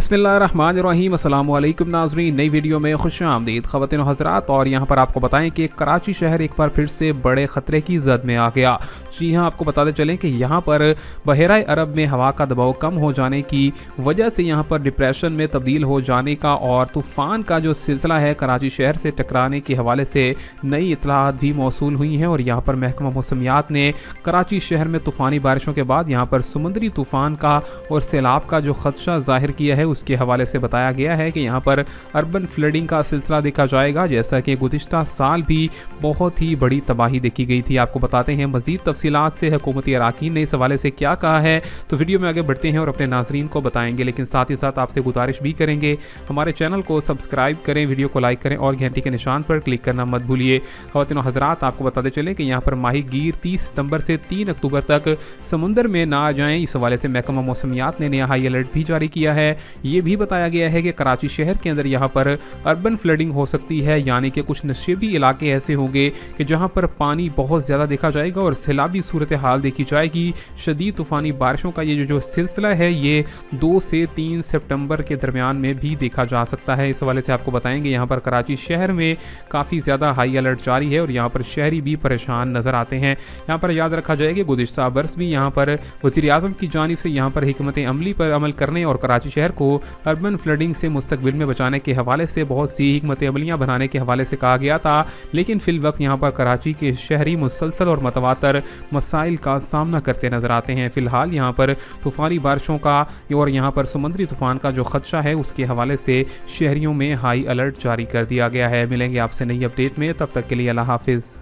बिस्मिल्लाहिर्रहमानिर्रहीम। अस्सलाम वालेकुम नाज़रीन, नई वीडियो में खुश आमदीद ख़वातीन और हज़रात। और यहाँ पर आपको बताएं कि कराची शहर एक बार फिर से बड़े ख़तरे की जद में आ गया। जी हाँ, आपको बताते चलें कि यहाँ पर बहरा अरब में हवा का दबाव कम हो जाने की वजह से यहाँ पर डिप्रेशन में तब्दील हो जाने का और तूफ़ान का जो सिलसिला है कराची शहर से टकराने के हवाले से नई इत्तलाहात भी मौसूल हुई हैं। और यहाँ पर महकमा मौसमियात ने कराची शहर में तूफ़ानी बारिशों के बाद यहाँ पर समुद्री तूफ़ान का और सैलाब का जो खदशा ज़ाहिर किया है, उसके हवाले से बताया गया है कि यहाँ पर अर्बन फ्लडिंग का सिलसिला देखा जाएगा, जैसा कि गुज़िश्ता साल भी बहुत ही बड़ी तबाही देखी गई थी। आपको बताते हैं मज़ीद तफसीलात से हुकूमती अराकीन ने इस हवाले से क्या कहा है, तो वीडियो में आगे बढ़ते हैं और अपने नाज़रीन को बताएंगे। लेकिन साथ ही साथ आपसे गुजारिश भी करेंगे, हमारे चैनल को सब्सक्राइब करें, वीडियो को लाइक करें और घंटी के निशान पर क्लिक करना मत भूलिए। ख़वातीन और हज़रात, आपको बताते चलें कि यहाँ पर माही गीर 30 सितंबर से 3 अक्टूबर तक समुंदर में ना आ जाएं। इस हवाले से महकमा मौसमियात ने नया हाई अलर्ट भी जारी किया है। ये भी बताया गया है कि कराची शहर के अंदर यहाँ पर अर्बन फ्लडिंग हो सकती है, यानी कि कुछ नशेबी इलाके ऐसे होंगे कि जहाँ पर पानी बहुत ज़्यादा देखा जाएगा और सैलाबी सूरत हाल देखी जाएगी। शदीद तूफ़ानी बारिशों का ये जो सिलसिला है, ये 2 से 3 सितंबर के दरमियान में भी देखा जा सकता है। इस हवाले से आपको बताएंगे यहाँ पर कराची शहर में काफ़ी ज़्यादा हाई अलर्ट जारी है और यहाँ पर शहरी भी परेशान नज़र आते हैं। यहाँ पर याद रखा जाए कि गुज़िश्ता बरस भी यहाँ पर वज़ीर आज़म की जानिब से यहाँ पर हिकमत अमली पर अमल करने और कराची शहर को अर्बन फ्लडिंग से मुस्तकबिल में बचाने के हवाले से बहुत सी हिकमत अमलियाँ बनाने के हवाले से कहा गया था। लेकिन फिल वक्त यहाँ पर कराची के शहरी मुसलसल और मतवातर मसाइल का सामना करते नजर आते हैं। फिलहाल यहाँ पर तूफ़ानी बारिशों का और यहाँ पर समुद्री तूफ़ान का जो खदशा है, उसके हवाले से शहरियों में हाई अलर्ट जारी कर दिया गया है। मिलेंगे आपसे नई अपडेट में, तब तक के लिए अल्लाह हाफिज़।